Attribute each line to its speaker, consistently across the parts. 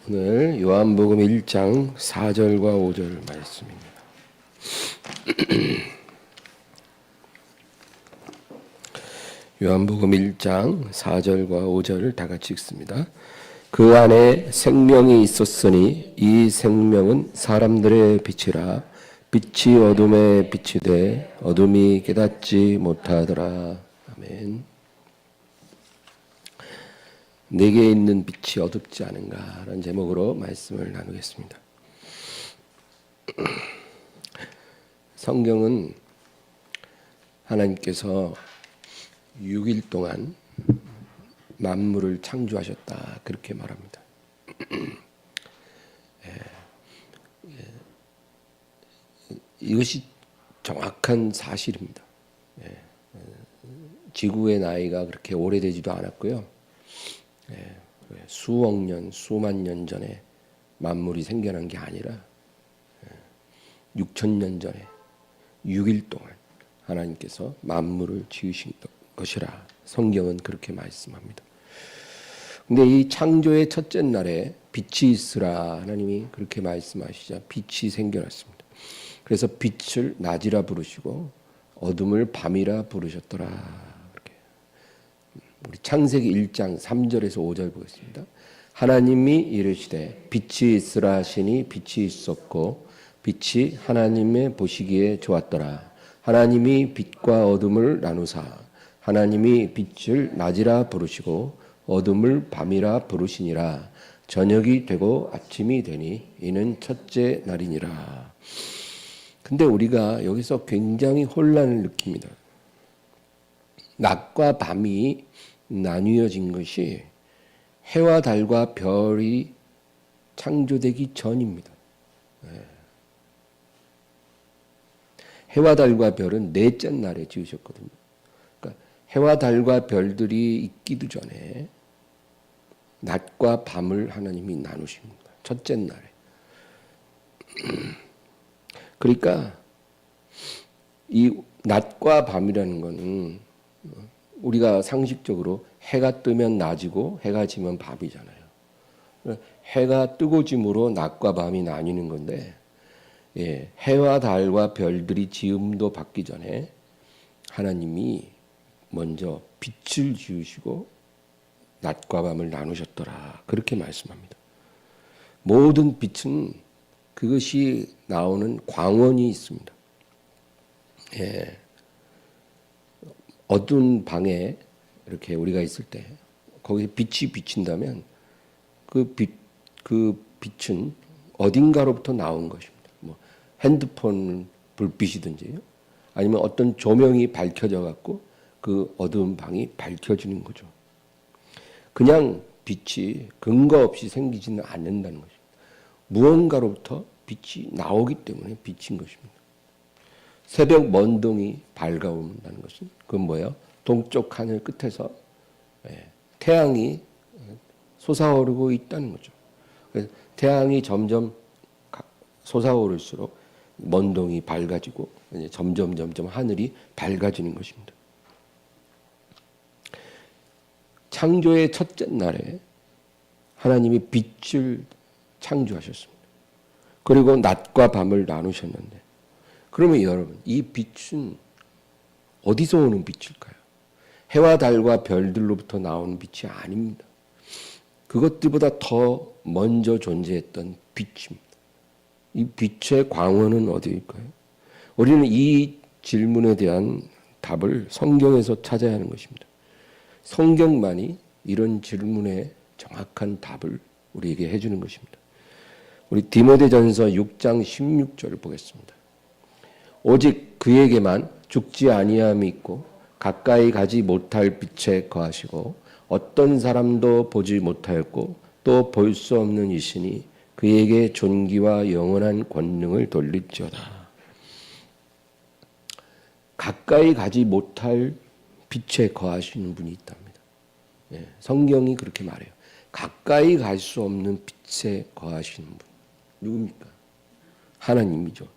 Speaker 1: 오늘 요한복음 1장 4절과 5절 말씀입니다. 요한복음 1장 4절과 5절을 다 같이 읽습니다. 그 안에 생명이 있었으니 이 생명은 사람들의 빛이라. 빛이 어둠에 비치되 어둠이 깨닫지 못하더라. 아멘. 내게 있는 빛이 어둡지 않은가 라는 제목으로 말씀을 나누겠습니다. 성경은 하나님께서 6일 동안 만물을 창조하셨다 그렇게 말합니다. 이것이 정확한 사실입니다. 지구의 나이가 그렇게 오래되지도 않았고요. 수억 년, 수만 년 전에 만물이 생겨난 게 아니라 6,000년 전에 6일 동안 하나님께서 만물을 지으신 것이라 성경은 그렇게 말씀합니다. 근데 이 창조의 첫째 날에 빛이 있으라 하나님이 그렇게 말씀하시자 빛이 생겨났습니다. 그래서 빛을 낮이라 부르시고 어둠을 밤이라 부르셨더라. 우리 창세기 1장 3절에서 5절 보겠습니다. 하나님이 이르시되 빛이 있으라 하시니 빛이 있었고 빛이 하나님의 보시기에 좋았더라. 하나님이 빛과 어둠을 나누사 하나님이 빛을 낮이라 부르시고 어둠을 밤이라 부르시니라. 저녁이 되고 아침이 되니 이는 첫째 날이니라. 근데 우리가 여기서 굉장히 혼란을 느낍니다. 낮과 밤이 나뉘어진 것이 해와 달과 별이 창조되기 전입니다. 해와 달과 별은 넷째 날에 지으셨거든요. 그러니까 해와 달과 별들이 있기도 전에 낮과 밤을 하나님이 나누신 겁니다. 첫째 날에. 그러니까 이 낮과 밤이라는 것은 우리가 상식적으로 해가 뜨면 낮이고 해가 지면 밤이잖아요. 해가 뜨고 짐으로 낮과 밤이 나뉘는 건데 해와 달과 별들이 지음도 받기 전에 하나님이 먼저 빛을 지으시고 낮과 밤을 나누셨더라. 그렇게 말씀합니다. 모든 빛은 그것이 나오는 광원이 있습니다. 어두운 방에 이렇게 우리가 있을 때 거기에 빛이 비친다면 그 빛은 어딘가로부터 나온 것입니다. 뭐 핸드폰 불빛이든지요. 아니면 어떤 조명이 밝혀져 갖고 그 어두운 방이 밝혀지는 거죠. 그냥 빛이 근거 없이 생기지는 않는다는 것입니다. 무언가로부터 빛이 나오기 때문에 빛인 것입니다. 새벽 먼동이 밝아온다는 것은 그건 뭐예요? 동쪽 하늘 끝에서 태양이 솟아오르고 있다는 거죠. 태양이 점점 솟아오를수록 먼동이 밝아지고 점점 하늘이 밝아지는 것입니다. 창조의 첫째 날에 하나님이 빛을 창조하셨습니다. 그리고 낮과 밤을 나누셨는데 그러면 여러분, 이 빛은 어디서 오는 빛일까요? 해와 달과 별들로부터 나오는 빛이 아닙니다. 그것들보다 더 먼저 존재했던 빛입니다. 이 빛의 광원은 어디일까요? 우리는 이 질문에 대한 답을 성경에서 찾아야 하는 것입니다. 성경만이 이런 질문에 정확한 답을 우리에게 해주는 것입니다. 우리 디모데전서 6장 16절을 보겠습니다. 오직 그에게만 죽지 아니함이 있고 가까이 가지 못할 빛에 거하시고 어떤 사람도 보지 못하였고 또 볼 수 없는 이시니 그에게 존귀와 영원한 권능을 돌릴지어다. 가까이 가지 못할 빛에 거하시는 분이 있답니다. 성경이 그렇게 말해요. 가까이 갈 수 없는 빛에 거하시는 분. 누굽니까? 하나님이죠.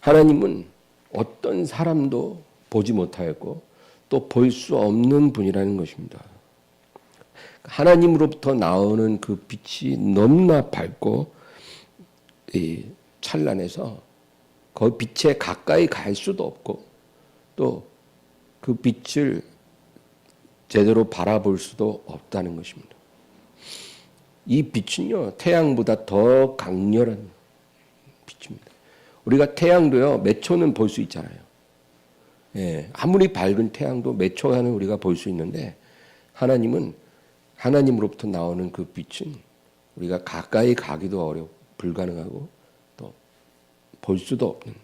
Speaker 1: 하나님은 어떤 사람도 보지 못하였고 또 볼 수 없는 분이라는 것입니다. 하나님으로부터 나오는 그 빛이 너무나 밝고 찬란해서 그 빛에 가까이 갈 수도 없고 또 그 빛을 제대로 바라볼 수도 없다는 것입니다. 이 빛은요, 태양보다 더 강렬한 빛입니다. 우리가 태양도요, 몇 초는 볼 수 있잖아요. 예, 아무리 밝은 태양도 몇 초간은 우리가 볼 수 있는데 하나님은 하나님으로부터 나오는 그 빛은 우리가 가까이 가기도 불가능하고 또 볼 수도 없는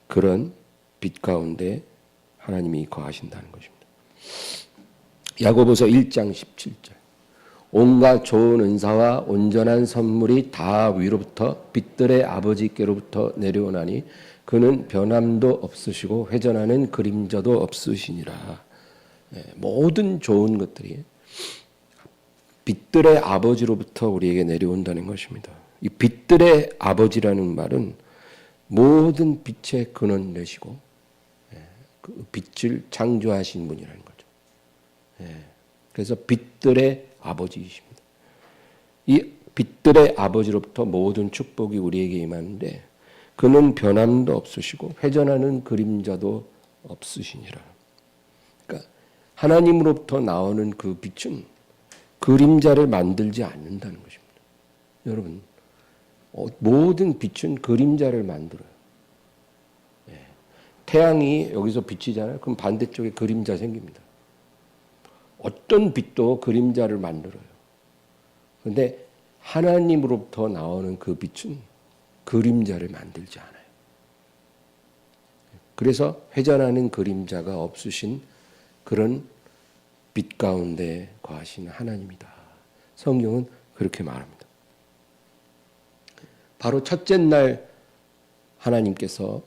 Speaker 1: 그런 빛 가운데 하나님이 거하신다는 것입니다. 야고보서 1장 17절 온갖 좋은 은사와 온전한 선물이 다 위로부터 빛들의 아버지께로부터 내려오나니 그는 변함도 없으시고 회전하는 그림자도 없으시니라. 모든 좋은 것들이 빛들의 아버지로부터 우리에게 내려온다는 것입니다. 이 빛들의 아버지라는 말은 모든 빛의 근원 되시고 그 빛을 창조하신 분이라는 거죠. 그래서 빛들의 아버지이십니다. 이 빛들의 아버지로부터 모든 축복이 우리에게 임하는데 그는 변함도 없으시고 회전하는 그림자도 없으시니라. 그러니까 하나님으로부터 나오는 그 빛은 그림자를 만들지 않는다는 것입니다. 여러분, 모든 빛은 그림자를 만들어요. 태양이 여기서 비치잖아요. 그럼 반대쪽에 그림자 생깁니다. 어떤 빛도 그림자를 만들어요. 그런데 하나님으로부터 나오는 그 빛은 그림자를 만들지 않아요. 그래서 회전하는 그림자가 없으신 그런 빛 가운데 거하신 하나님이다. 성경은 그렇게 말합니다. 바로 첫째 날 하나님께서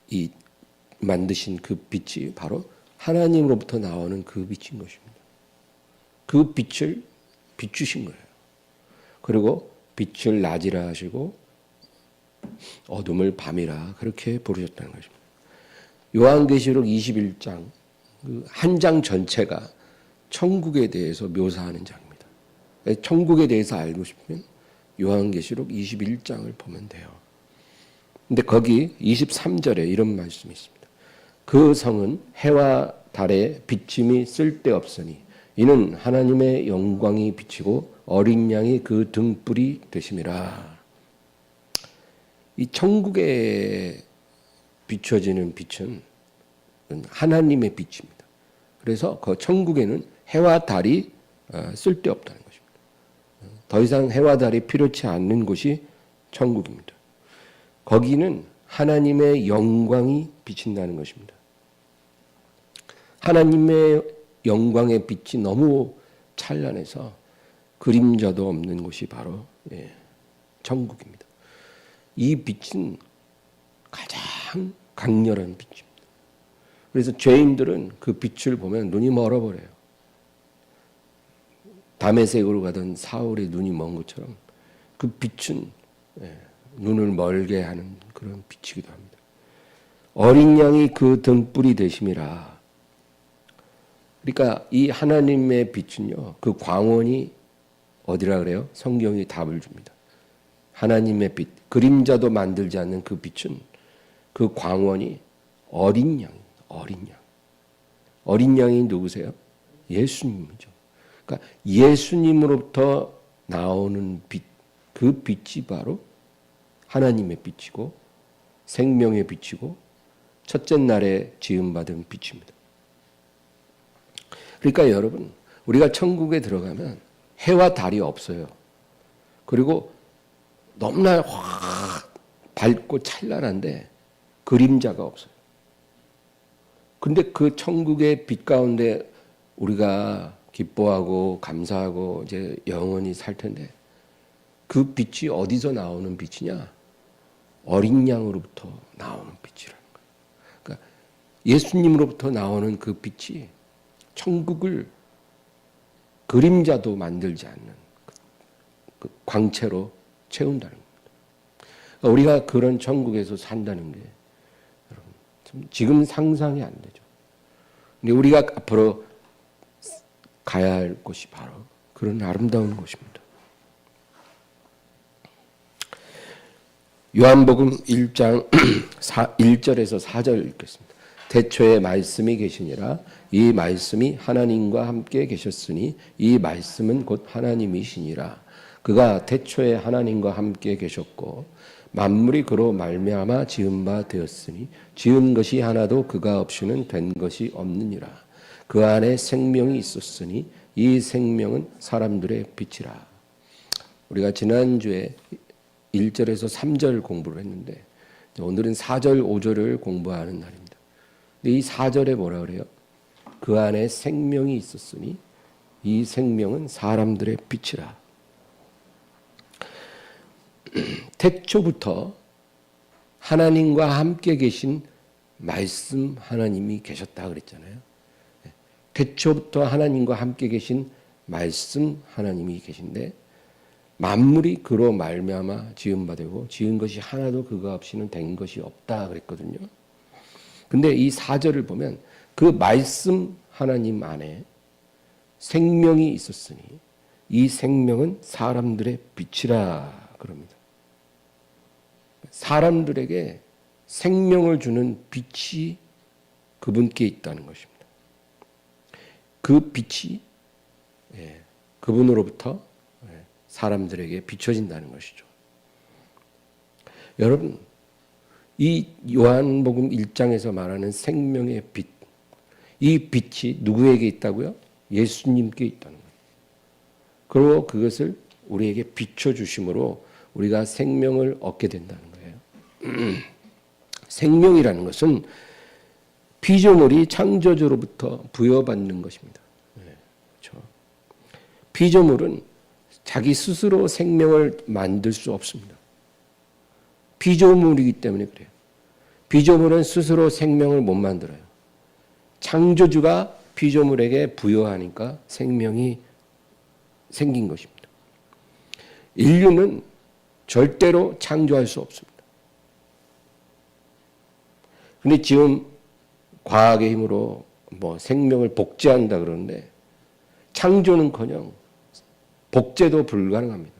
Speaker 1: 이 만드신 그 빛이 바로 하나님으로부터 나오는 그 빛인 것입니다. 그 빛을 비추신 거예요. 그리고 빛을 낮이라 하시고 어둠을 밤이라 그렇게 부르셨다는 것입니다. 요한계시록 21장 한 장 전체가 천국에 대해서 묘사하는 장입니다. 천국에 대해서 알고 싶으면 요한계시록 21장을 보면 돼요. 근데 거기 23절에 이런 말씀이 있습니다. 그 성은 해와 달의 비침이 쓸데없으니 이는 하나님의 영광이 비치고 어린 양이 그 등불이 되심이라. 이 천국에 비춰지는 빛은 하나님의 빛입니다. 그래서 그 천국에는 해와 달이 쓸데없다는 것입니다. 더 이상 해와 달이 필요치 않는 곳이 천국입니다. 거기는 하나님의 영광이 비친다는 것입니다. 하나님의 영광의 빛이 너무 찬란해서 그림자도 없는 곳이 바로 천국입니다. 이 빛은 가장 강렬한 빛입니다. 그래서 죄인들은 그 빛을 보면 눈이 멀어버려요. 다메섹으로 가던 사울의 눈이 먼 것처럼 그 빛은 눈을 멀게 하는 그런 빛이기도 합니다. 어린 양이 그 등불이 되심이라. 그러니까 이 하나님의 빛은요, 그 광원이 어디라 그래요? 성경이 답을 줍니다. 하나님의 빛, 그림자도 만들지 않는 그 빛은 그 광원이 어린 양, 어린 양. 어린 양이 누구세요? 예수님이죠. 그러니까 예수님으로부터 나오는 빛, 그 빛이 바로 하나님의 빛이고 생명의 빛이고 첫째 날에 지음받은 빛입니다. 그러니까 여러분, 우리가 천국에 들어가면 해와 달이 없어요. 그리고 너무나 확 밝고 찬란한데 그림자가 없어요. 근데 그 천국의 빛 가운데 우리가 기뻐하고 감사하고 이제 영원히 살 텐데 그 빛이 어디서 나오는 빛이냐? 어린 양으로부터 나오는 빛이라는 거예요. 그러니까 예수님으로부터 나오는 그 빛이 천국을 그림자도 만들지 않는 그 광채로 채운다는 겁니다. 그러니까 우리가 그런 천국에서 산다는 게 여러분 지금 상상이 안 되죠. 근데 우리가 앞으로 가야 할 곳이 바로 그런 아름다운 곳입니다. 요한복음 1장 1절에서 4절 읽겠습니다. 태초에 말씀이 계시니라. 이 말씀이 하나님과 함께 계셨으니 이 말씀은 곧 하나님이시니라. 그가 태초에 하나님과 함께 계셨고 만물이 그로 말미암아 지은 바 되었으니 지은 것이 하나도 그가 없이는 된 것이 없느니라. 그 안에 생명이 있었으니 이 생명은 사람들의 빛이라. 우리가 지난주에 1절에서 3절 공부를 했는데 오늘은 4절, 5절을 공부하는 날입니다. 근데 이 4절에 뭐라 그래요? 그 안에 생명이 있었으니 이 생명은 사람들의 빛이라. 태초부터 하나님과 함께 계신 말씀 하나님이 계셨다 그랬잖아요. 태초부터 하나님과 함께 계신 말씀 하나님이 계신데 만물이 그로 말미암아 지은 바 되고 지은 것이 하나도 그가 없이는 된 것이 없다 그랬거든요. 근데 이 4절을 보면 그 말씀 하나님 안에 생명이 있었으니 이 생명은 사람들의 빛이라 그럽니다. 사람들에게 생명을 주는 빛이 그분께 있다는 것입니다. 그 빛이 그분으로부터 사람들에게 비춰진다는 것이죠. 여러분, 이 요한복음 1장에서 말하는 생명의 빛, 이 빛이 누구에게 있다고요? 예수님께 있다는 거예요. 그리고 그것을 우리에게 비춰주심으로 우리가 생명을 얻게 된다는 거예요. 생명이라는 것은 피조물이 창조주로부터 부여받는 것입니다. 그렇죠? 피조물은 자기 스스로 생명을 만들 수 없습니다. 피조물이기 때문에 그래요. 피조물은 스스로 생명을 못 만들어요. 창조주가 피조물에게 부여하니까 생명이 생긴 것입니다. 인류는 절대로 창조할 수 없습니다. 근데 지금 과학의 힘으로 생명을 복제한다 그러는데 창조는커녕 복제도 불가능합니다.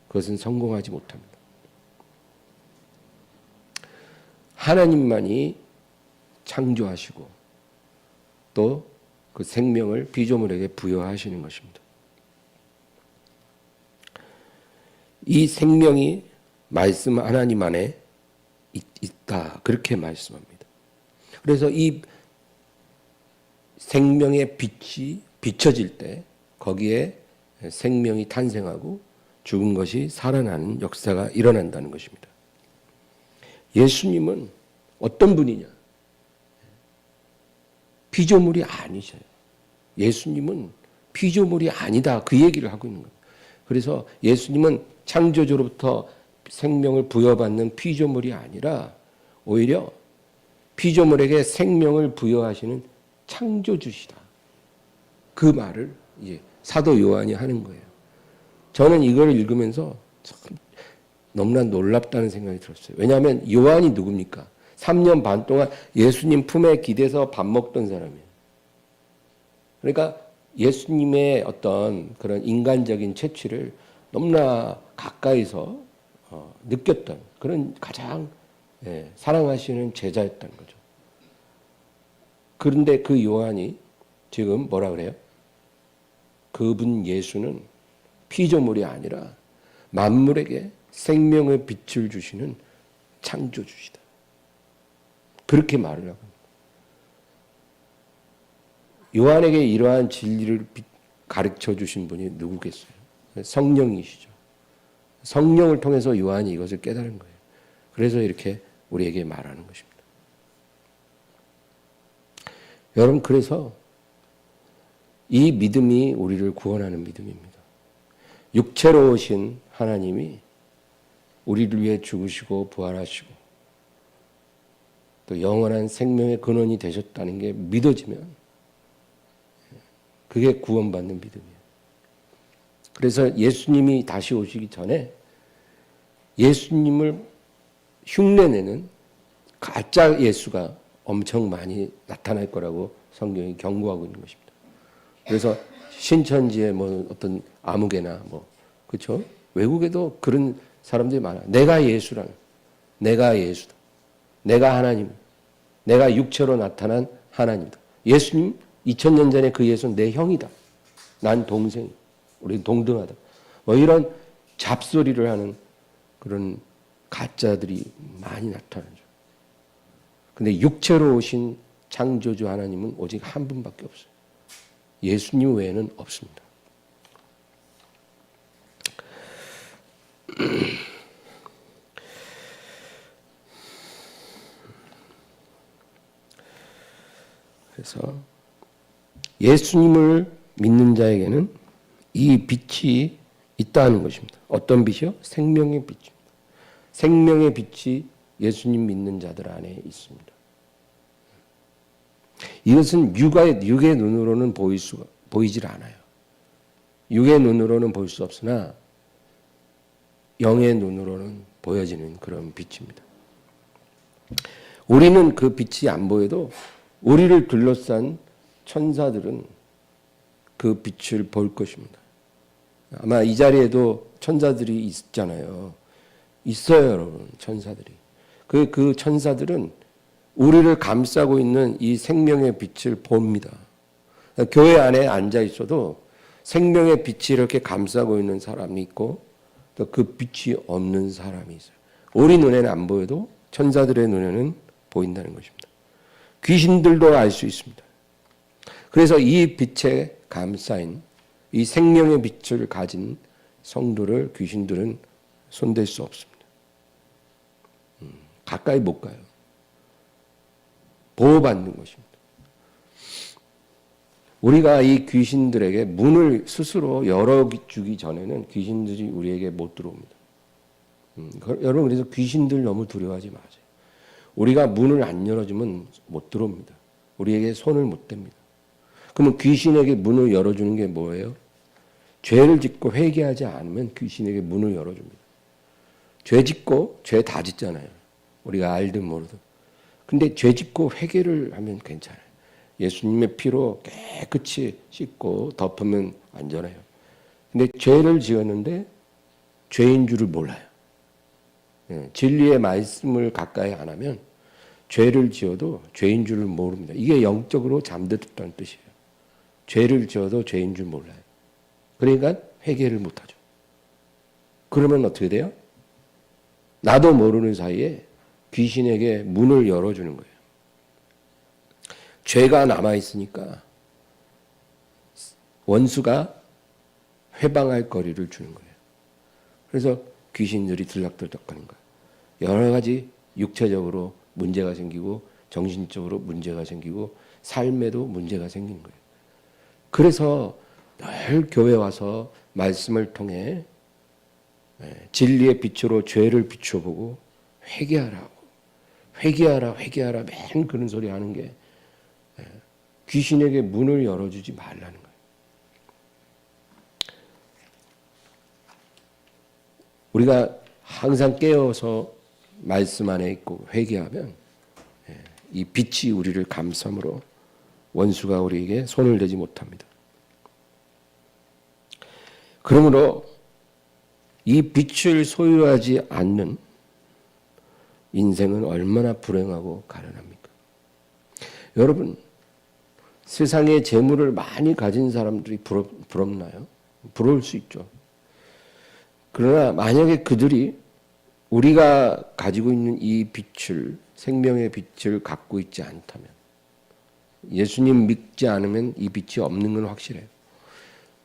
Speaker 1: 그것은 성공하지 못합니다. 하나님만이 창조하시고 또 그 생명을 피조물에게 부여하시는 것입니다. 이 생명이 말씀 하나님 안에 있다. 그렇게 말씀합니다. 그래서 이 생명의 빛이 비춰질 때 거기에 생명이 탄생하고 죽은 것이 살아나는 역사가 일어난다는 것입니다. 예수님은 어떤 분이냐? 피조물이 아니셔요. 예수님은 피조물이 아니다. 그 얘기를 하고 있는 겁니다. 그래서 예수님은 창조주로부터 생명을 부여받는 피조물이 아니라 오히려 피조물에게 생명을 부여하시는 창조주시다. 그 말을 이제 사도 요한이 하는 거예요. 저는 이걸 읽으면서 참 너무나 놀랍다는 생각이 들었어요. 왜냐하면 요한이 누굽니까? 3년 반 동안 예수님 품에 기대서 밥 먹던 사람이에요. 그러니까 예수님의 어떤 그런 인간적인 채취를 너무나 가까이서 느꼈던 그런 가장 사랑하시는 제자였다는 거죠. 그런데 그 요한이 지금 뭐라 그래요? 그분 예수는 피조물이 아니라 만물에게 생명의 빛을 주시는 창조주시다. 그렇게 말을 하고 요한에게 이러한 진리를 가르쳐 주신 분이 누구겠어요? 성령이시죠. 성령을 통해서 요한이 이것을 깨달은 거예요. 그래서 이렇게 우리에게 말하는 것입니다. 여러분, 그래서 이 믿음이 우리를 구원하는 믿음입니다. 육체로 오신 하나님이 우리를 위해 죽으시고 부활하시고 또 영원한 생명의 근원이 되셨다는 게 믿어지면 그게 구원받는 믿음이에요. 그래서 예수님이 다시 오시기 전에 예수님을 흉내내는 가짜 예수가 엄청 많이 나타날 거라고 성경이 경고하고 있는 것입니다. 그래서 신천지에 뭐 어떤 아무개나 뭐 그렇죠? 외국에도 그런 사람들이 많아. 내가 예수라는, 내가 예수다, 내가 하나님, 내가 육체로 나타난 하나님이다. 예수님 2000년 전에 그 예수는 내 형이다. 난 동생, 우리 동등하다. 뭐 이런 잡소리를 하는 그런 가짜들이 많이 나타나죠. 근데 육체로 오신 창조주 하나님은 오직 한 분밖에 없어요. 예수님 외에는 없습니다. 그래서 예수님을 믿는 자에게는 이 빛이 있다는 것입니다. 어떤 빛이요? 생명의 빛입니다. 생명의 빛이 예수님 믿는 자들 안에 있습니다. 이것은 육의 눈으로는 보이질 않아요. 육의 눈으로는 볼 수 없으나 영의 눈으로는 보여지는 그런 빛입니다. 우리는 그 빛이 안 보여도 우리를 둘러싼 천사들은 그 빛을 볼 것입니다. 아마 이 자리에도 천사들이 있잖아요. 있어요, 여러분. 천사들이. 그 천사들은 우리를 감싸고 있는 이 생명의 빛을 봅니다. 교회 안에 앉아 있어도 생명의 빛이 이렇게 감싸고 있는 사람이 있고 또 그 빛이 없는 사람이 있어요. 우리 눈에는 안 보여도 천사들의 눈에는 보인다는 것입니다. 귀신들도 알 수 있습니다. 그래서 이 빛에 감싸인 이 생명의 빛을 가진 성도를 귀신들은 손댈 수 없습니다. 가까이 못 가요. 보호받는 것입니다. 우리가 이 귀신들에게 문을 스스로 열어주기 전에는 귀신들이 우리에게 못 들어옵니다. 여러분, 그래서 귀신들 너무 두려워하지 마세요. 우리가 문을 안 열어주면 못 들어옵니다. 우리에게 손을 못 댑니다. 그러면 귀신에게 문을 열어주는 게 뭐예요? 죄를 짓고 회개하지 않으면 귀신에게 문을 열어줍니다. 죄 짓고 죄 다 짓잖아요. 우리가 알든 모르든. 근데 죄 짓고 회개를 하면 괜찮아요. 예수님의 피로 깨끗이 씻고 덮으면 안전해요. 근데 죄를 지었는데 죄인 줄을 몰라요. 진리의 말씀을 가까이 안 하면 죄를 지어도 죄인 줄을 모릅니다. 이게 영적으로 잠들었다는 뜻이에요. 죄를 지어도 죄인 줄 몰라요. 그러니까 회개를 못하죠. 그러면 어떻게 돼요? 나도 모르는 사이에 귀신에게 문을 열어주는 거예요. 죄가 남아있으니까 원수가 회방할 거리를 주는 거예요. 그래서 귀신들이 들락들락하는 거예요. 여러 가지 육체적으로 문제가 생기고 정신적으로 문제가 생기고 삶에도 문제가 생기는 거예요. 그래서 늘 교회 와서 말씀을 통해 진리의 빛으로 죄를 비춰보고 회개하라고 회개하라 맨 그런 소리 하는 게 귀신에게 문을 열어주지 말라는 거예요. 우리가 항상 깨어서 말씀 안에 있고 회개하면 이 빛이 우리를 감싸므로 원수가 우리에게 손을 대지 못합니다. 그러므로 이 빛을 소유하지 않는 인생은 얼마나 불행하고 가련합니까? 여러분, 세상에 재물을 많이 가진 사람들이 부럽나요? 부러울 수 있죠. 그러나 만약에 그들이 우리가 가지고 있는 이 빛을, 생명의 빛을 갖고 있지 않다면, 예수님 믿지 않으면 이 빛이 없는 건 확실해요.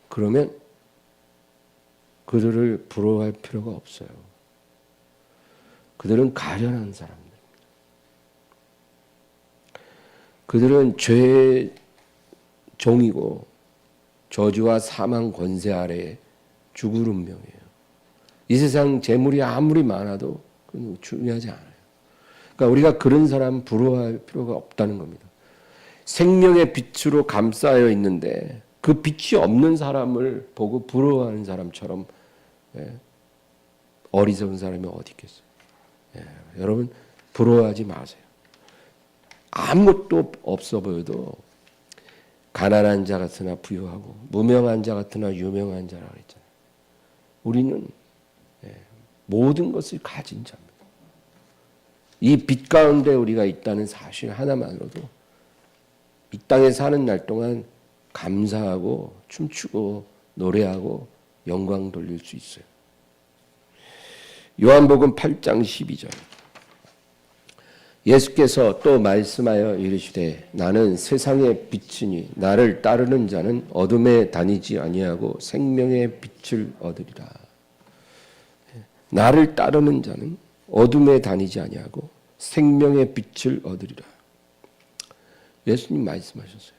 Speaker 1: 그러면 그들을 부러워할 필요가 없어요. 그들은 가련한 사람들입니다. 그들은 죄의 종이고 저주와 사망 권세 아래에 죽을 운명이에요. 이 세상 재물이 아무리 많아도 그건 중요하지 않아요. 그러니까 우리가 그런 사람 부러워할 필요가 없다는 겁니다. 생명의 빛으로 감싸여 있는데 그 빛이 없는 사람을 보고 부러워하는 사람처럼 어리석은 사람이 어디 있겠어요. 여러분 부러워하지 마세요. 아무것도 없어 보여도 가난한 자 같으나 부유하고 무명한 자 같으나 유명한 자라고 했잖아요. 우리는 모든 것을 가진 자입니다. 이 빛 가운데 우리가 있다는 사실 하나만으로도 이 땅에 사는 날 동안 감사하고 춤추고 노래하고 영광 돌릴 수 있어요. 요한복음 8장 12절. 예수께서 또 말씀하여 이르시되 나는 세상의 빛이니 나를 따르는 자는 어둠에 다니지 아니하고 생명의 빛을 얻으리라. 나를 따르는 자는 어둠에 다니지 아니하고 생명의 빛을 얻으리라. 예수님 말씀하셨어요.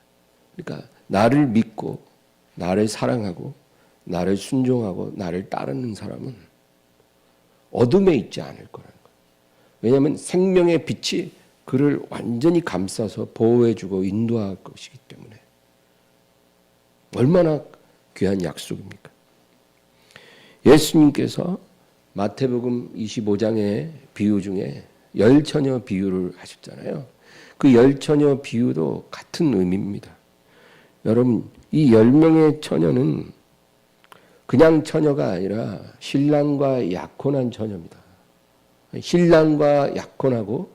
Speaker 1: 그러니까 나를 믿고 나를 사랑하고 나를 순종하고 나를 따르는 사람은 어둠에 있지 않을 거라는 거예요. 왜냐하면 생명의 빛이 그를 완전히 감싸서 보호해주고 인도할 것이기 때문에. 얼마나 귀한 약속입니까? 예수님께서 마태복음 25장의 비유 중에 열처녀 비유를 하셨잖아요. 그 열처녀 비유도 같은 의미입니다. 여러분, 이 10명의 처녀는 그냥 처녀가 아니라 신랑과 약혼한 처녀입니다. 신랑과 약혼하고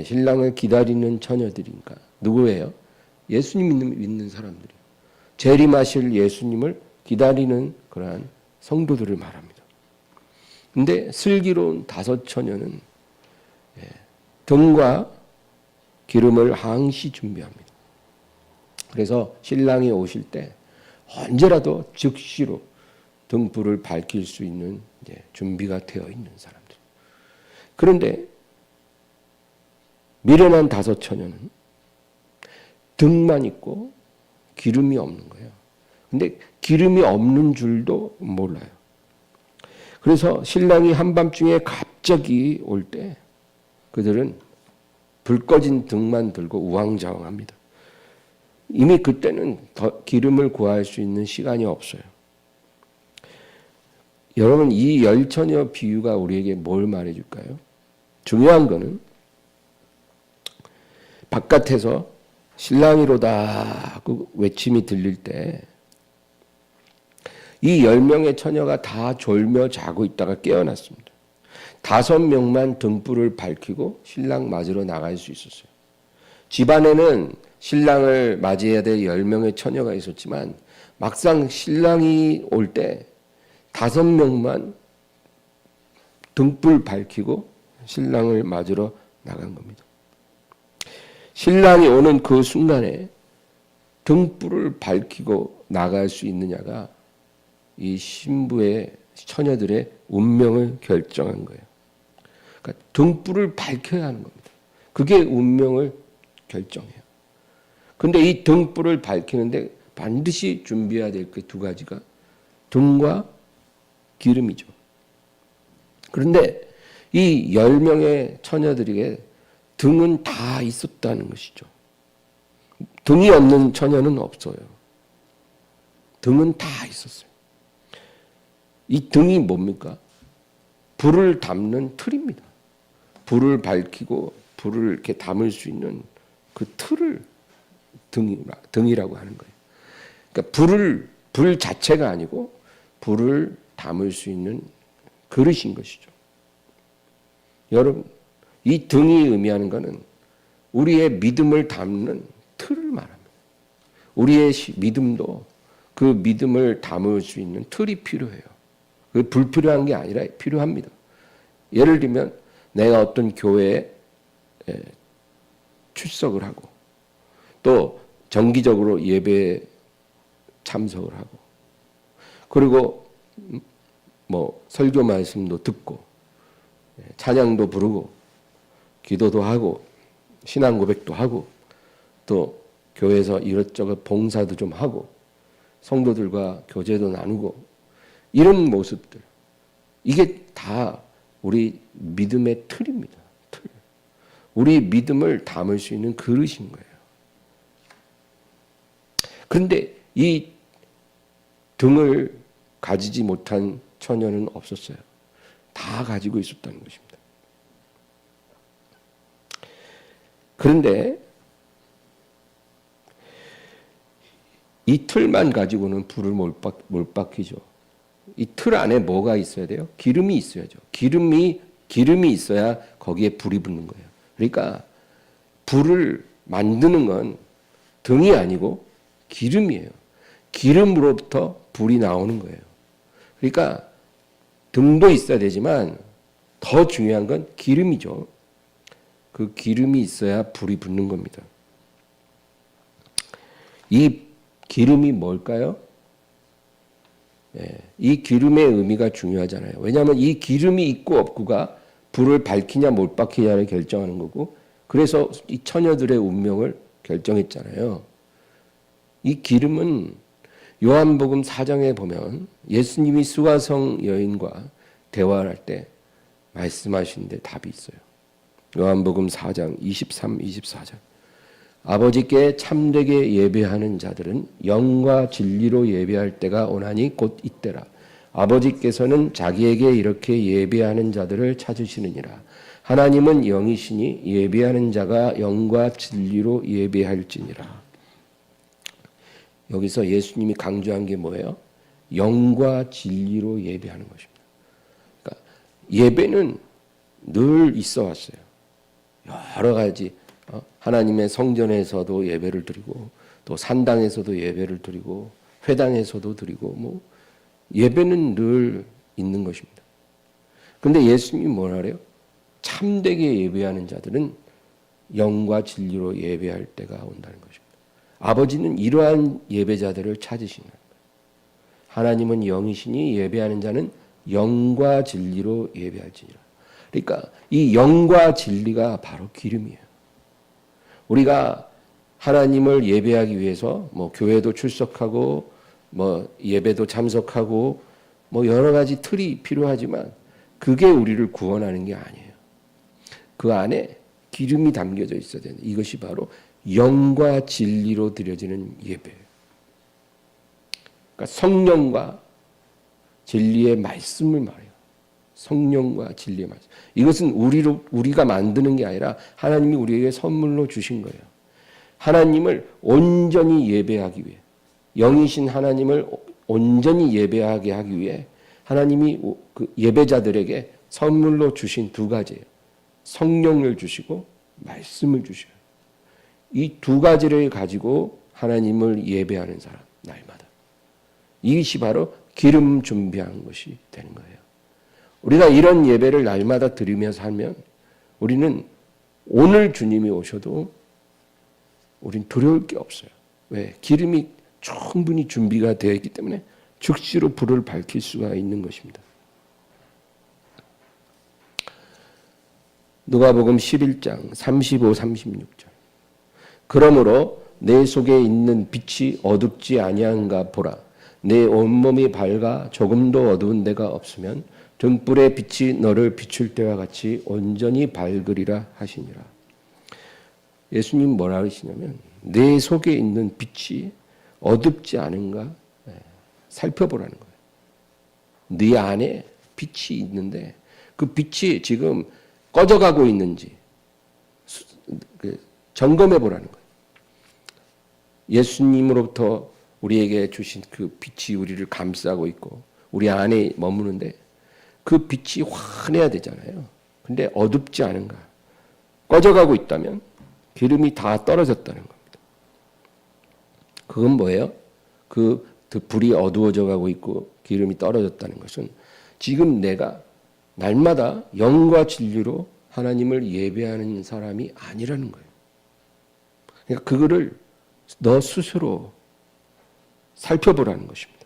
Speaker 1: 신랑을 기다리는 처녀들이니까 누구예요? 예수님 믿는 사람들이에요. 재림하실 예수님을 기다리는 그러한 성도들을 말합니다. 근데 슬기로운 5 처녀는 등과 기름을 항시 준비합니다. 그래서 신랑이 오실 때 언제라도 즉시로 등불을 밝힐 수 있는 준비가 되어 있는 사람들. 그런데 미련한 5 처녀는 등만 있고 기름이 없는 거예요. 근데 기름이 없는 줄도 몰라요. 그래서 신랑이 한밤중에 갑자기 올 때 그들은 불 꺼진 등만 들고 우왕좌왕합니다. 이미 그때는 더 기름을 구할 수 있는 시간이 없어요. 여러분, 이 열처녀 비유가 우리에게 뭘 말해줄까요? 중요한 거는 바깥에서 신랑이로다 그 외침이 들릴 때 이 10명의 처녀가 다 졸며 자고 있다가 깨어났습니다. 5명만 등불을 밝히고 신랑 맞으러 나갈 수 있었어요. 집안에는 신랑을 맞이해야 될 10명의 처녀가 있었지만 막상 신랑이 올 때 5명만 등불 밝히고 신랑을 맞으러 나간 겁니다. 신랑이 오는 그 순간에 등불을 밝히고 나갈 수 있느냐가 이 신부의 처녀들의 운명을 결정한 거예요. 그러니까 등불을 밝혀야 하는 겁니다. 그게 운명을 결정해요. 그런데 이 등불을 밝히는데 반드시 준비해야 될 그 2가지가 등과 기름이죠. 그런데 이 10명의 처녀들에게 등은 다 있었다는 것이죠. 등이 없는 처녀는 없어요. 등은 다 있었어요. 이 등이 뭡니까? 불을 담는 틀입니다. 불을 밝히고 불을 이렇게 담을 수 있는 그 틀을 등이라고 하는 거예요. 그러니까 불 자체가 아니고 불을 담을 수 있는 그릇인 것이죠. 여러분, 이 등이 의미하는 것은 우리의 믿음을 담는 틀을 말합니다. 우리의 믿음도 그 믿음을 담을 수 있는 틀이 필요해요. 그 불필요한 게 아니라 필요합니다. 예를 들면 내가 어떤 교회에 출석을 하고 또 정기적으로 예배에 참석을 하고 그리고 뭐 설교 말씀도 듣고 찬양도 부르고 기도도 하고 신앙 고백도 하고 또 교회에서 이것저것 봉사도 좀 하고 성도들과 교제도 나누고 이런 모습들, 이게 다 우리 믿음의 틀입니다. 틀. 우리 믿음을 담을 수 있는 그릇인 거예요. 그런데 이 등을 가지지 못한 처녀는 없었어요. 다 가지고 있었다는 것입니다. 그런데 이 틀만 가지고는 불을 못 밝히죠. 이 틀 안에 뭐가 있어야 돼요? 기름이 있어야죠. 기름이 있어야 거기에 불이 붙는 거예요. 그러니까 불을 만드는 건 등이 아니고 기름이에요. 기름으로부터 불이 나오는 거예요. 그러니까 등도 있어야 되지만 더 중요한 건 기름이죠. 그 기름이 있어야 불이 붙는 겁니다. 이 기름이 뭘까요? 이 기름의 의미가 중요하잖아요. 왜냐하면 이 기름이 있고 없고가 불을 밝히냐 못 밝히냐를 결정하는 거고, 그래서 이 처녀들의 운명을 결정했잖아요. 이 기름은 요한복음 4장에 보면 예수님이 수가성 여인과 대화를 할 때 말씀하신 데 답이 있어요. 요한복음 4장 23, 24절. 아버지께 참되게 예배하는 자들은 영과 진리로 예배할 때가 오나니 곧 이때라. 아버지께서는 자기에게 이렇게 예배하는 자들을 찾으시느니라. 하나님은 영이시니 예배하는 자가 영과 진리로 예배할지니라. 여기서 예수님이 강조한 게 뭐예요? 영과 진리로 예배하는 것입니다. 그러니까 예배는 늘 있어 왔어요. 여러 가지 하나님의 성전에서도 예배를 드리고 또 산당에서도 예배를 드리고 회당에서도 드리고 뭐 예배는 늘 있는 것입니다. 근데 예수님이 뭐라 그래요? 참되게 예배하는 자들은 영과 진리로 예배할 때가 온다는 것입니다. 아버지는 이러한 예배자들을 찾으시는 거예요. 하나님은 영이시니 예배하는 자는 영과 진리로 예배할지니라. 그러니까 이 영과 진리가 바로 기름이에요. 우리가 하나님을 예배하기 위해서 뭐 교회도 출석하고 뭐 예배도 참석하고 뭐 여러 가지 틀이 필요하지만 그게 우리를 구원하는 게 아니에요. 그 안에 기름이 담겨져 있어야 되는, 이것이 바로 영과 진리로 드려지는 예배예요. 그러니까 성령과 진리의 말씀을 말해요. 성령과 진리의 말씀. 이것은 우리가 만드는 게 아니라 하나님이 우리에게 선물로 주신 거예요. 하나님을 온전히 예배하기 위해, 영이신 하나님을 온전히 예배하게 하기 위해 하나님이 그 예배자들에게 선물로 주신 두 가지예요. 성령을 주시고 말씀을 주셔요. 이 두 가지를 가지고 하나님을 예배하는 사람, 날마다. 이것이 바로 기름 준비한 것이 되는 거예요. 우리가 이런 예배를 날마다 드리며 살면 우리는 오늘 주님이 오셔도 우린 두려울 게 없어요. 왜? 기름이 충분히 준비가 되어 있기 때문에 즉시로 불을 밝힐 수가 있는 것입니다. 누가복음 11장 35, 36절. 그러므로 내 속에 있는 빛이 어둡지 아니한가 보라. 내 온몸이 밝아 조금도 어두운 데가 없으면 등불의 빛이 너를 비출 때와 같이 온전히 밝으리라 하시니라. 예수님 뭐라 하시냐면 내 속에 있는 빛이 어둡지 않은가 살펴보라는 거예요. 네 안에 빛이 있는데 그 빛이 지금 꺼져가고 있는지 점검해 보라는 거예요. 예수님으로부터 우리에게 주신 그 빛이 우리를 감싸고 있고 우리 안에 머무는데 그 빛이 환해야 되잖아요. 근데 어둡지 않은가? 꺼져가고 있다면 기름이 다 떨어졌다는 겁니다. 그건 뭐예요? 그 불이 어두워져 가고 있고 기름이 떨어졌다는 것은 지금 내가 날마다 영과 진리로 하나님을 예배하는 사람이 아니라는 거예요. 그러니까 그거를 너 스스로 살펴보라는 것입니다.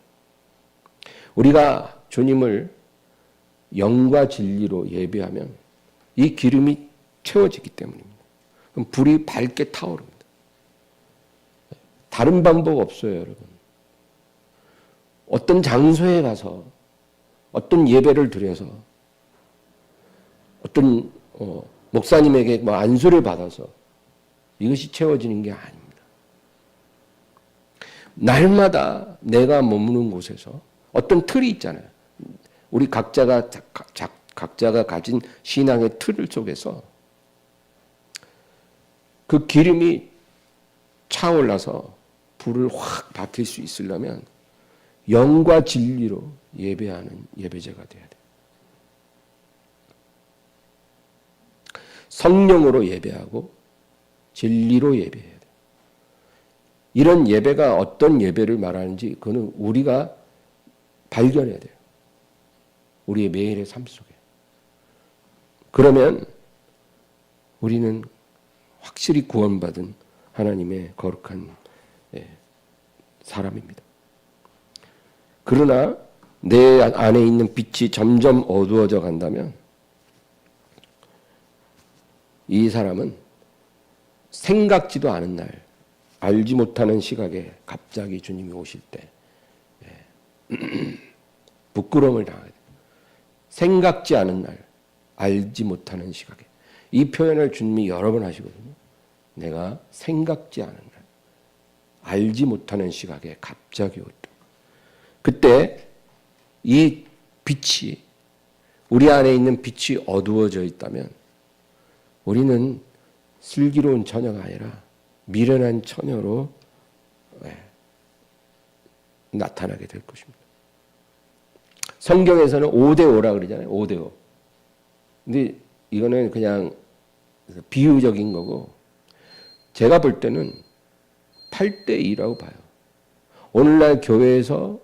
Speaker 1: 우리가 주님을 영과 진리로 예배하면 이 기름이 채워지기 때문입니다. 그럼 불이 밝게 타오릅니다. 다른 방법 없어요, 여러분. 어떤 장소에 가서 어떤 예배를 드려서 어떤 목사님에게 뭐 안수를 받아서 이것이 채워지는 게 아닙니다. 날마다 내가 머무는 곳에서 어떤 틀이 있잖아요. 우리 각자가 가진 신앙의 틀 속에서 그 기름이 차올라서 불을 확 밝힐 수 있으려면 영과 진리로 예배하는 예배자가 돼야 돼. 성령으로 예배하고 진리로 예배해야 돼. 이런 예배가 어떤 예배를 말하는지 그거는 우리가 발견해야 돼요. 우리의 매일의 삶 속에. 그러면 우리는 확실히 구원받은 하나님의 거룩한 사람입니다. 그러나 내 안에 있는 빛이 점점 어두워져 간다면 이 사람은 생각지도 않은 날, 알지 못하는 시각에 갑자기 주님이 오실 때 부끄러움을 당하게 돼요. 생각지 않은 날, 알지 못하는 시각에. 이 표현을 주님이 여러 번 하시거든요. 내가 생각지 않은 날, 알지 못하는 시각에 갑자기 올 때. 그때 이 빛이, 우리 안에 있는 빛이 어두워져 있다면 우리는 슬기로운 처녀가 아니라 미련한 처녀로 나타나게 될 것입니다. 성경에서는 5대5라 그러잖아요. 5대5. 근데 이거는 그냥 비유적인 거고 제가 볼 때는 8대2라고 봐요. 오늘날 교회에서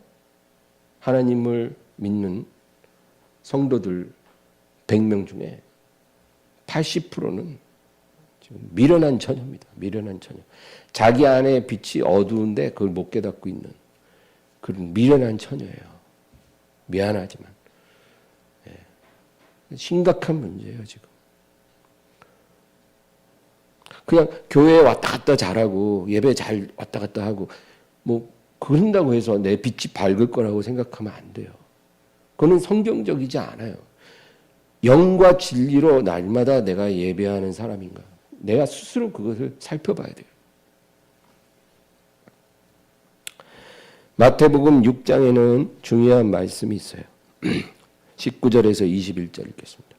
Speaker 1: 하나님을 믿는 성도들 100명 중에 80%는 지금 미련한 처녀입니다. 미련한 처녀. 자기 안에 빛이 어두운데 그걸 못 깨닫고 있는 그런 미련한 처녀예요. 미안하지만. 심각한 문제예요, 지금. 그냥 교회에 왔다 갔다 잘하고 예배 잘 왔다 갔다 하고 뭐 그런다고 해서 내 빛이 밝을 거라고 생각하면 안 돼요. 그거는 성경적이지 않아요. 영과 진리로 날마다 내가 예배하는 사람인가? 내가 스스로 그것을 살펴봐야 돼요. 마태복음 6장에는 중요한 말씀이 있어요. 19절에서 21절 읽겠습니다.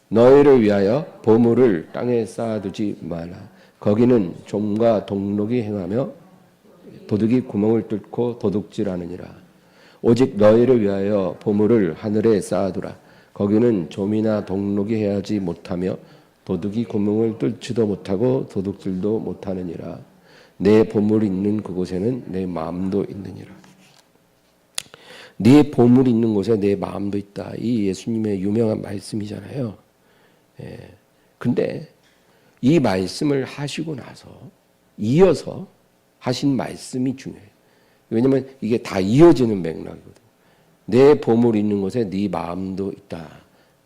Speaker 1: 너희를 위하여 보물을 땅에 쌓아두지 말라. 거기는 좀과 동록이 행하며 도둑이 구멍을 뚫고 도둑질하느니라. 오직 너희를 위하여 보물을 하늘에 쌓아두라. 거기는 좀이나 동록이 행하지 못하며 도둑이 구멍을 뚫지도 못하고 도둑질도 못하느니라. 내 보물이 있는 그곳에는 내 마음도 있느니라. 네 보물이 있는 곳에 내 마음도 있다. 이 예수님의 유명한 말씀이잖아요. 근데 이 말씀을 하시고 나서 이어서 하신 말씀이 중요해요. 왜냐하면 이게 다 이어지는 맥락이거든요. 내 보물이 있는 곳에 네 마음도 있다.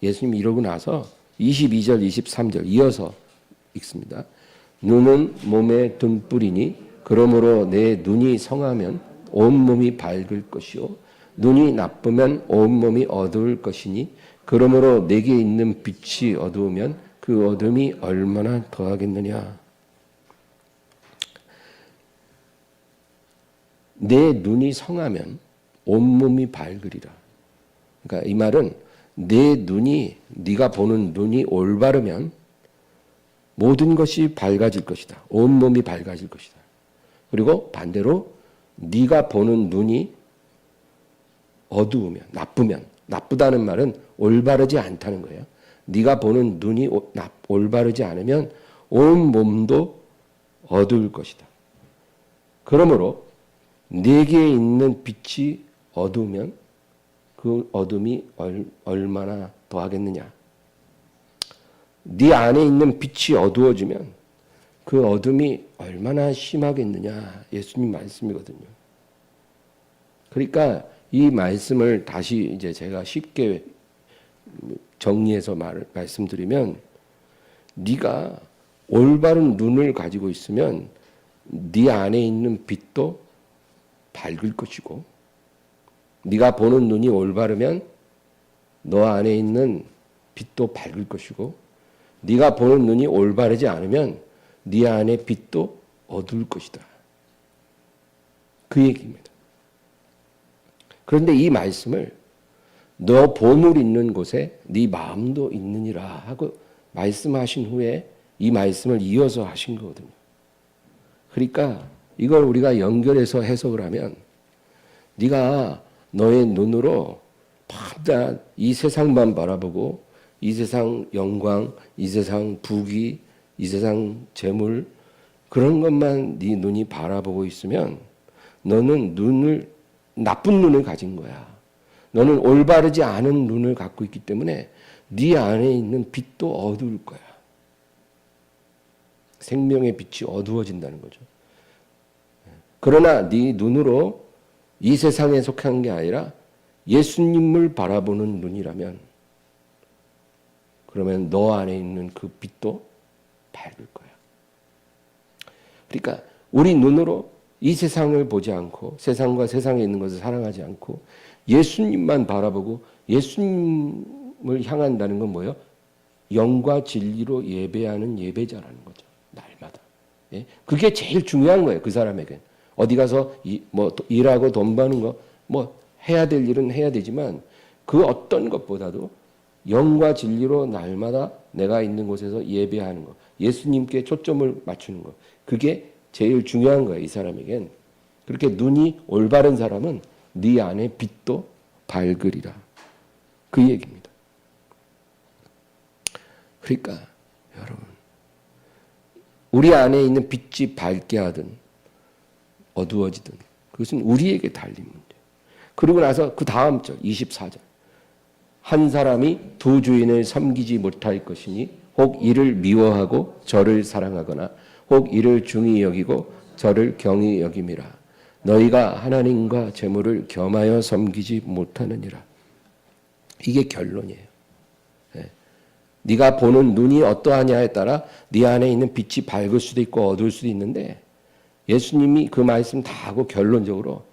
Speaker 1: 예수님이 이러고 나서 22절, 23절 이어서 읽습니다. 눈은 몸의 등불이니 그러므로 내 눈이 성하면 온몸이 밝을 것이요 눈이 나쁘면 온몸이 어두울 것이니 그러므로 내게 있는 빛이 어두우면 그 어둠이 얼마나 더하겠느냐. 내 눈이 성하면 온몸이 밝으리라. 그러니까 이 말은 내 눈이, 네가 보는 눈이 올바르면 모든 것이 밝아질 것이다. 온몸이 밝아질 것이다. 그리고 반대로 네가 보는 눈이 어두우면, 나쁘면, 나쁘다는 말은 올바르지 않다는 거예요. 네가 보는 눈이 올바르지 않으면 온 몸도 어두울 것이다. 그러므로 네게 있는 빛이 어두우면 그 어둠이 얼마나 더하겠느냐. 네 안에 있는 빛이 어두워지면 그 어둠이 얼마나 심하겠느냐. 예수님 말씀이거든요. 그러니까 이 말씀을 다시 이제 제가 쉽게 정리해서 말씀드리면 네가 올바른 눈을 가지고 있으면 네 안에 있는 빛도 밝을 것이고 네가 보는 눈이 올바르면 너 안에 있는 빛도 밝을 것이고 네가 보는 눈이 올바르지 않으면 네 안의 빛도 어두울 것이다. 그 얘기입니다. 그런데 이 말씀을 너 보물 있는 곳에 네 마음도 있느니라 하고 말씀하신 후에 이 말씀을 이어서 하신 거거든요. 그러니까 이걸 우리가 연결해서 해석을 하면 네가 너의 눈으로 밤낮 이 세상만 바라보고 이 세상 영광, 이 세상 부귀, 이 세상 재물 그런 것만 네 눈이 바라보고 있으면 너는 나쁜 눈을 가진 거야. 너는 올바르지 않은 눈을 갖고 있기 때문에 네 안에 있는 빛도 어두울 거야. 생명의 빛이 어두워진다는 거죠. 그러나 네 눈으로 이 세상에 속한 게 아니라 예수님을 바라보는 눈이라면 그러면 너 안에 있는 그 빛도 밝을 거야. 그러니까 우리 눈으로 이 세상을 보지 않고 세상과 세상에 있는 것을 사랑하지 않고 예수님만 바라보고 예수님을 향한다는 건 뭐예요? 영과 진리로 예배하는 예배자라는 거죠. 날마다. 예? 그게 제일 중요한 거예요. 그 사람에겐. 어디 가서 일하고 돈 버는 거 해야 될 일은 해야 되지만 그 어떤 것보다도 영과 진리로 날마다 내가 있는 곳에서 예배하는 거. 예수님께 초점을 맞추는 거. 그게 제일 중요한 거예요. 이 사람에겐. 그렇게 눈이 올바른 사람은 네 안에 빛도 밝으리라. 그 얘기입니다. 그러니까 여러분 우리 안에 있는 빛이 밝게 하든 어두워지든 그것은 우리에게 달린 문제. 그러고 나서 그 다음 절 24절 한 사람이 두 주인을 섬기지 못할 것이니 혹 이를 미워하고 저를 사랑하거나 혹 이를 중히 여기고 저를 경히 여김이라. 너희가 하나님과 재물을 겸하여 섬기지 못하느니라. 이게 결론이에요. 네. 네가 보는 눈이 어떠하냐에 따라 네 안에 있는 빛이 밝을 수도 있고 어두울 수도 있는데 예수님이 그 말씀 다 하고 결론적으로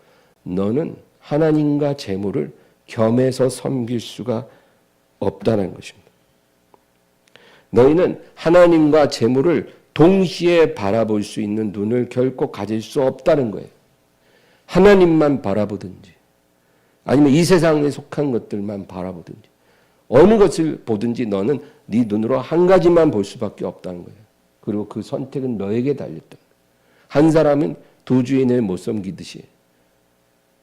Speaker 1: 너는 하나님과 재물을 겸해서 섬길 수가 없다는 것입니다. 너희는 하나님과 재물을 동시에 바라볼 수 있는 눈을 결코 가질 수 없다는 거예요. 하나님만 바라보든지 아니면 이 세상에 속한 것들만 바라보든지 어느 것을 보든지 너는 네 눈으로 한 가지만 볼 수밖에 없다는 거예요. 그리고 그 선택은 너에게 달렸다. 한 사람은 두 주인을 못 섬기듯이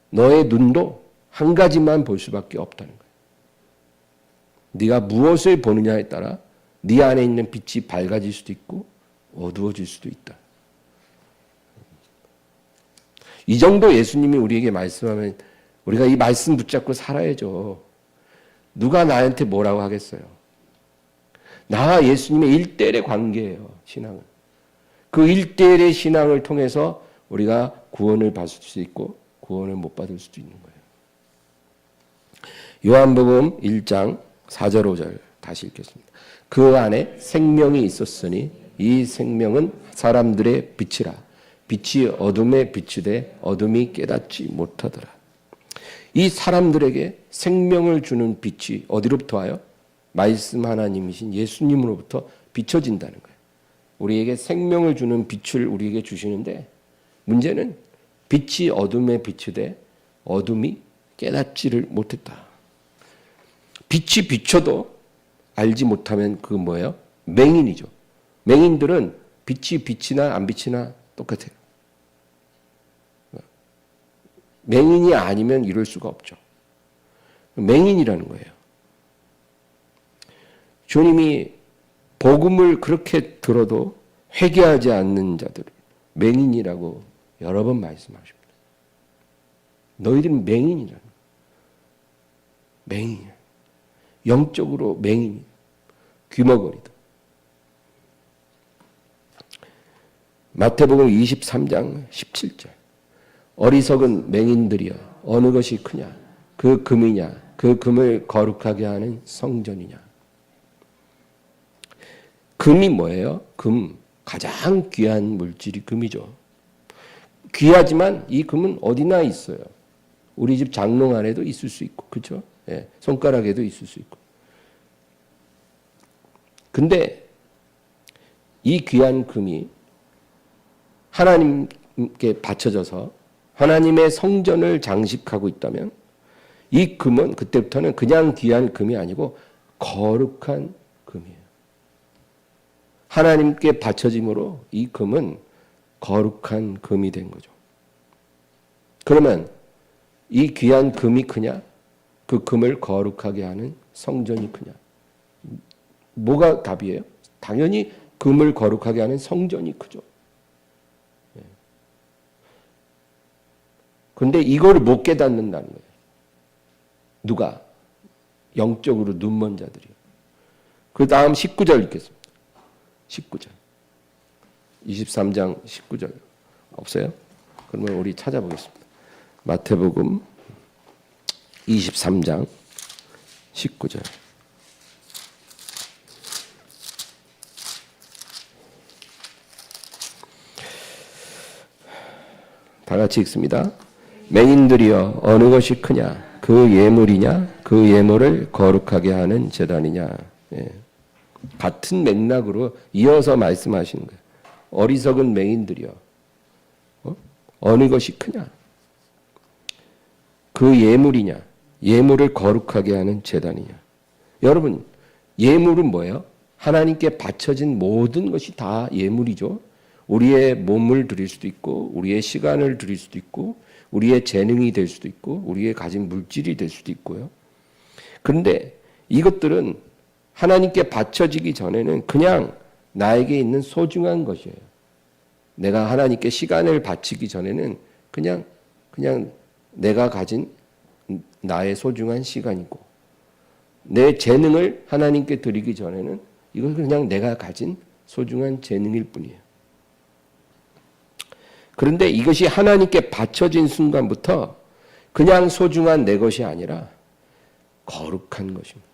Speaker 1: 너의 눈도 한 가지만 볼 수밖에 없다는 거예요. 네가 무엇을 보느냐에 따라 네 안에 있는 빛이 밝아질 수도 있고 어두워질 수도 있다. 이 정도 예수님이 우리에게 말씀하면 우리가 이 말씀 붙잡고 살아야죠. 누가 나한테 뭐라고 하겠어요? 나와 예수님의 1대1의 관계예요. 신앙은. 그 1대1의 신앙을 통해서 우리가 구원을 받을 수 있고 구원을 못 받을 수도 있는 거예요. 요한복음 1장 4절 5절 다시 읽겠습니다. 그 안에 생명이 있었으니 이 생명은 사람들의 빛이라. 빛이 어둠에 비추되 어둠이 깨닫지 못하더라. 이 사람들에게 생명을 주는 빛이 어디로부터 와요? 말씀 하나님이신 예수님으로부터 비춰진다는 거예요. 우리에게 생명을 주는 빛을 우리에게 주시는데 문제는 빛이 어둠에 비추되 어둠이 깨닫지를 못했다. 빛이 비춰도 알지 못하면 그 뭐예요? 맹인이죠. 맹인들은 빛이 빛이나 안 빛이나 똑같아요. 맹인이 아니면 이럴 수가 없죠. 맹인이라는 거예요. 주님이 복음을 그렇게 들어도 회개하지 않는 자들을 맹인이라고 여러 번 말씀하십니다. 너희들은 맹인이라는 거예요. 맹인이야. 영적으로 맹인이야. 귀머거리다. 마태복음 23장 17절 어리석은 맹인들이여 어느 것이 크냐 그 금이냐 그 금을 거룩하게 하는 성전이냐. 금이 뭐예요? 금 가장 귀한 물질이 금이죠. 귀하지만 이 금은 어디나 있어요. 우리 집 장롱 안에도 있을 수 있고 그렇죠? 예, 손가락에도 있을 수 있고. 근데 이 귀한 금이 하나님께 바쳐져서 하나님의 성전을 장식하고 있다면 이 금은 그때부터는 그냥 귀한 금이 아니고 거룩한 금이에요. 하나님께 바쳐짐으로 이 금은 거룩한 금이 된 거죠. 그러면 이 귀한 금이 크냐? 그 금을 거룩하게 하는 성전이 크냐? 뭐가 답이에요? 당연히 금을 거룩하게 하는 성전이 크죠. 그런데 이걸 못 깨닫는다는 거예요. 누가? 영적으로 눈먼 자들이요. 그 다음 19절 읽겠습니다. 19절. 23장 19절. 없어요? 그러면 우리 찾아보겠습니다. 마태복음 23장 19절. 다 같이 읽습니다. 맹인들이여 어느 것이 크냐? 그 예물이냐? 그 예물을 거룩하게 하는 제단이냐? 예. 같은 맥락으로 이어서 말씀하시는 거예요. 어리석은 맹인들이여 어느 것이 크냐? 그 예물이냐? 예물을 거룩하게 하는 제단이냐? 여러분, 예물은 뭐예요? 하나님께 바쳐진 모든 것이 다 예물이죠. 우리의 몸을 드릴 수도 있고, 우리의 시간을 드릴 수도 있고, 우리의 재능이 될 수도 있고, 우리의 가진 물질이 될 수도 있고요. 그런데 이것들은 하나님께 바쳐지기 전에는 그냥 나에게 있는 소중한 것이에요. 내가 하나님께 시간을 바치기 전에는 그냥 내가 가진 나의 소중한 시간이고, 내 재능을 하나님께 드리기 전에는 이건 그냥 내가 가진 소중한 재능일 뿐이에요. 그런데 이것이 하나님께 바쳐진 순간부터 그냥 소중한 내 것이 아니라 거룩한 것입니다.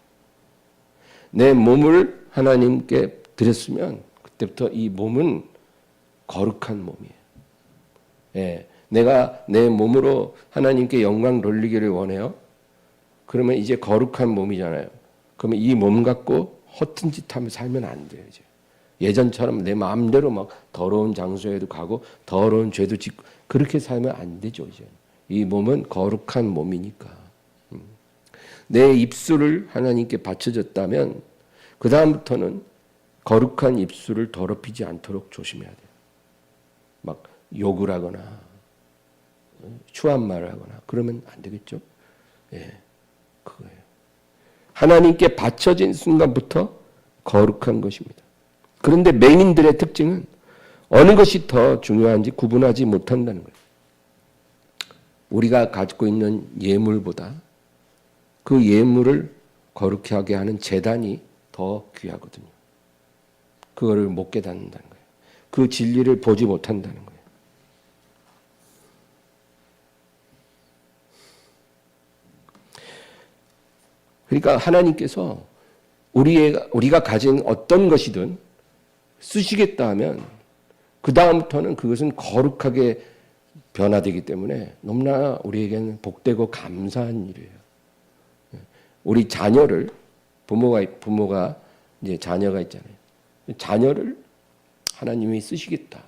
Speaker 1: 내 몸을 하나님께 드렸으면 그때부터 이 몸은 거룩한 몸이에요. 예, 내가 내 몸으로 하나님께 영광 돌리기를 원해요. 그러면 이제 거룩한 몸이잖아요. 그러면 이 몸 갖고 허튼 짓 하며 살면 안 돼요. 이제. 예전처럼 내 마음대로 막 더러운 장소에도 가고 더러운 죄도 짓고 그렇게 살면 안 되죠. 이제. 이 몸은 거룩한 몸이니까. 내 입술을 하나님께 바쳐졌다면 그 다음부터는 거룩한 입술을 더럽히지 않도록 조심해야 돼요. 막 욕을 하거나 추한 말을 하거나 그러면 안 되겠죠. 예, 그거예요. 하나님께 바쳐진 순간부터 거룩한 것입니다. 그런데 맹인들의 특징은 어느 것이 더 중요한지 구분하지 못한다는 거예요. 우리가 가지고 있는 예물보다 그 예물을 거룩하게 하는 제단이 더 귀하거든요. 그거를 못 깨닫는다는 거예요. 그 진리를 보지 못한다는 거예요. 그러니까 하나님께서 우리가 가진 어떤 것이든 쓰시겠다 하면 그 다음부터는 그것은 거룩하게 변화되기 때문에 너무나 우리에게는 복되고 감사한 일이에요. 우리 자녀를 부모가 이제 자녀가 있잖아요. 자녀를 하나님이 쓰시겠다.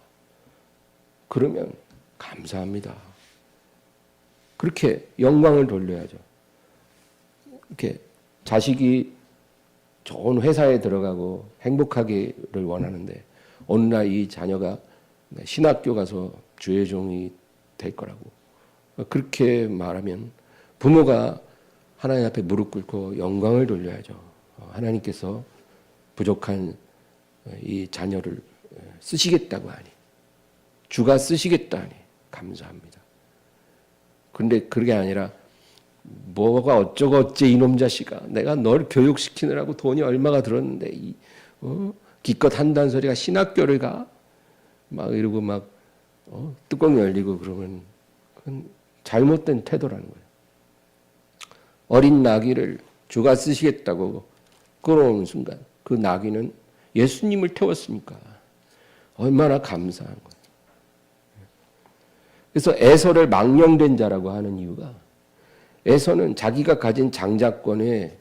Speaker 1: 그러면 감사합니다. 그렇게 영광을 돌려야죠. 이렇게 자식이 좋은 회사에 들어가고 행복하기를 원하는데 어느 날 이 자녀가 신학교 가서 주의 종이 될 거라고 그렇게 말하면 부모가 하나님 앞에 무릎 꿇고 영광을 돌려야죠. 하나님께서 부족한 이 자녀를 쓰시겠다고 하니 주가 쓰시겠다 하니 감사합니다. 그런데 그게 아니라 뭐가 어쩌고 어째 이놈 자식아 내가 널 교육시키느라고 돈이 얼마가 들었는데 기껏 한다는 소리가 신학교를 가? 막 이러고 막 뚜껑 열리고 그러면 그건 잘못된 태도라는 거예요. 어린 나귀를 주가 쓰시겠다고 끌어오는 순간 그 나귀는 예수님을 태웠으니까 얼마나 감사한 거예요. 그래서 에서를 망령된 자라고 하는 이유가 에서는 자기가 가진 장자권의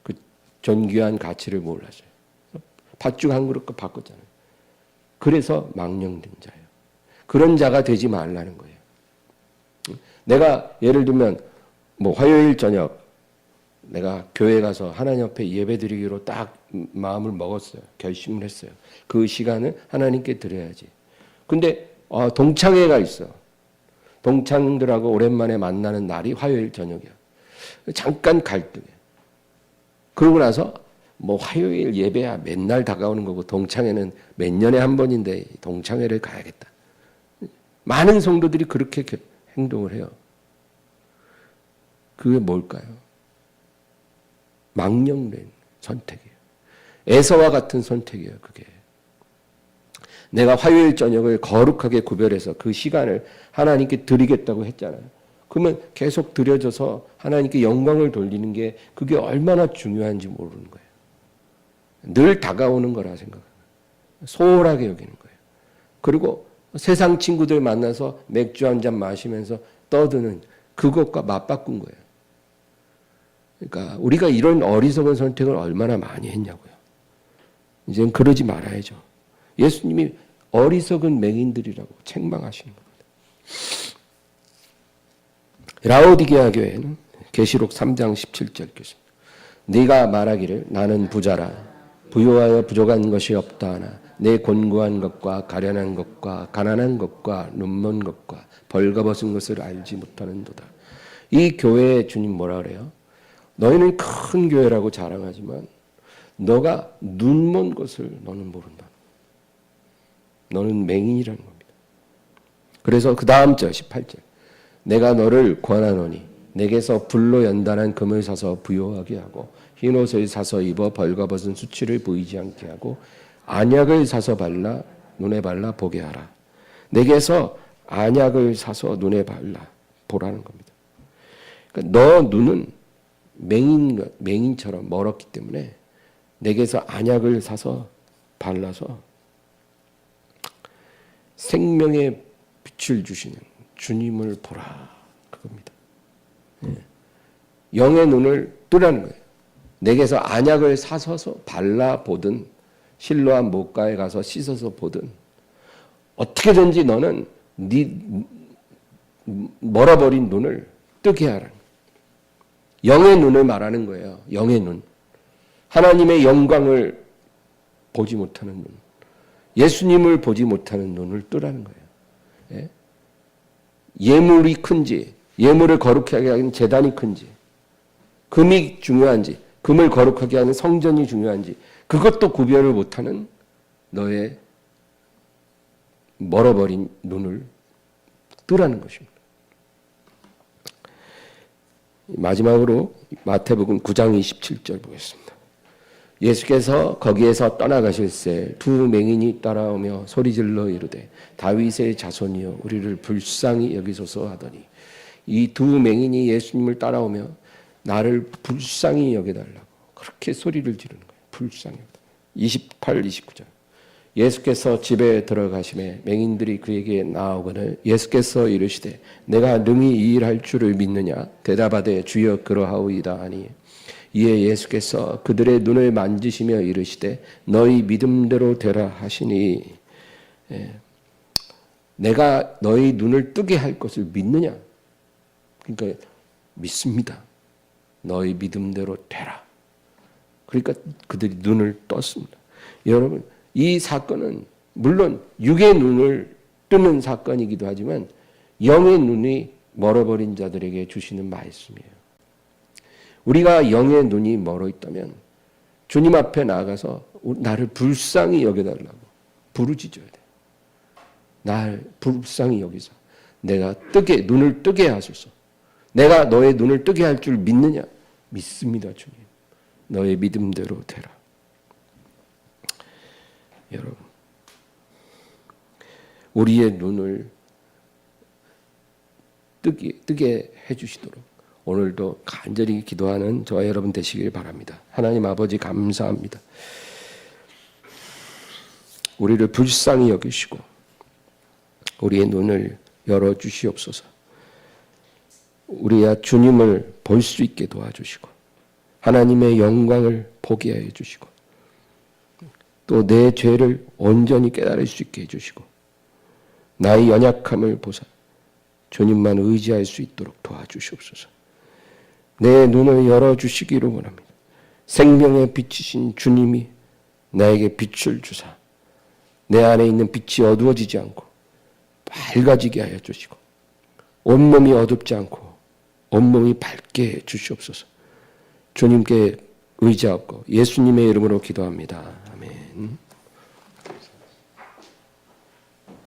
Speaker 1: 그 존귀한 가치를 몰랐어요. 팥죽 한 그릇 바꿨잖아요. 그래서 망령된 자예요. 그런 자가 되지 말라는 거예요. 내가 예를 들면 뭐 화요일 저녁 내가 교회 가서 하나님 앞에 예배드리기로 딱 마음을 먹었어요. 결심을 했어요. 그 시간을 하나님께 드려야지. 근데 동창회가 있어. 동창들하고 오랜만에 만나는 날이 화요일 저녁이야. 잠깐 갈등해. 그러고 나서 뭐 화요일 예배야 맨날 다가오는 거고 동창회는 몇 년에 한 번인데 동창회를 가야겠다. 많은 성도들이 그렇게 행동을 해요. 그게 뭘까요? 망령된 선택이에요. 에서와 같은 선택이에요. 그게. 내가 화요일 저녁을 거룩하게 구별해서 그 시간을 하나님께 드리겠다고 했잖아요. 그러면 계속 드려져서 하나님께 영광을 돌리는 게 그게 얼마나 중요한지 모르는 거예요. 늘 다가오는 거라 생각합니다. 소홀하게 여기는 거예요. 그리고 세상 친구들 만나서 맥주 한 잔 마시면서 떠드는 그것과 맞바꾼 거예요. 그러니까 우리가 이런 어리석은 선택을 얼마나 많이 했냐고요. 이제는 그러지 말아야죠. 예수님이 어리석은 맹인들이라고 책망하시는 겁니다. 라오디게아 교회는 계시록 3장 17절 교습니다. 네가 말하기를 나는 부자라 부요하여 부족한 것이 없다 하나 내 곤고한 것과 가련한 것과 가난한 것과 눈먼 것과 벌거벗은 것을 알지 못하는도다. 이 교회에 주님 뭐라 그래요? 너희는 큰 교회라고 자랑하지만 너가 눈먼 것을 너는 모른다. 너는 맹인이라는 겁니다. 그래서 그 다음 절 18절 내가 너를 권하노니 내게서 불로 연단한 금을 사서 부요하게 하고 흰옷을 사서 입어 벌거벗은 수치를 보이지 않게 하고 안약을 사서 발라 눈에 발라 보게 하라. 내게서 안약을 사서 눈에 발라 보라는 겁니다. 그러니까 너 눈은 맹인처럼 멀었기 때문에 내게서 안약을 사서 발라서 생명의 빛을 주시는 주님을 보라 그겁니다. 영의 눈을 뜨라는 거예요. 내게서 안약을 사서 발라보든 실로암 목가에 가서 씻어서 보든 어떻게든지 너는 네 멀어버린 눈을 뜨게 하라. 영의 눈을 말하는 거예요. 영의 눈. 하나님의 영광을 보지 못하는 눈. 예수님을 보지 못하는 눈을 뜨라는 거예요. 예? 예물이 큰지 예물을 거룩하게 하는 제단이 큰지 금이 중요한지 금을 거룩하게 하는 성전이 중요한지 그것도 구별을 못하는 너의 멀어버린 눈을 뜨라는 것입니다. 마지막으로 마태복음 9장 27절 보겠습니다. 예수께서 거기에서 떠나가실새 두 맹인이 따라오며 소리질러 이르되 다윗의 자손이여 우리를 불쌍히 여기소서 하더니 이 두 맹인이 예수님을 따라오며 나를 불쌍히 여겨달라고 그렇게 소리를 지르는 거예요. 불쌍히. 28, 29절 예수께서 집에 들어가시매 맹인들이 그에게 나아오거늘 예수께서 이르시되 내가 능히 이 일할 줄을 믿느냐 대답하되 주여 그러하오이다 하니 이에 예수께서 그들의 눈을 만지시며 이르시되 너희 믿음대로 되라 하시니 내가 너희 눈을 뜨게 할 것을 믿느냐? 그러니까 믿습니다. 너희 믿음대로 되라. 그러니까 그들이 눈을 떴습니다. 여러분 이 사건은 물론 육의 눈을 뜨는 사건이기도 하지만 영의 눈이 멀어버린 자들에게 주시는 말씀이에요. 우리가 영의 눈이 멀어 있다면 주님 앞에 나아가서 나를 불쌍히 여겨달라고 부르짖어야 돼요. 날 불쌍히 여기서 내가 눈을 뜨게 하소서. 내가 너의 눈을 뜨게 할 줄 믿느냐? 믿습니다, 주님. 너의 믿음대로 되라. 여러분, 우리의 눈을 뜨게 해주시도록 오늘도 간절히 기도하는 저와 여러분 되시길 바랍니다. 하나님 아버지 감사합니다. 우리를 불쌍히 여기시고 우리의 눈을 열어주시옵소서. 우리야 주님을 볼 수 있게 도와주시고 하나님의 영광을 보게 해주시고 또 내 죄를 온전히 깨달을 수 있게 해주시고 나의 연약함을 보사 주님만 의지할 수 있도록 도와주시옵소서. 내 눈을 열어주시기를 원합니다. 생명의 빛이신 주님이 나에게 빛을 주사 내 안에 있는 빛이 어두워지지 않고 밝아지게 하여 주시고 온몸이 어둡지 않고 온몸이 밝게 해 주시옵소서. 주님께 의지하고 예수님의 이름으로 기도합니다.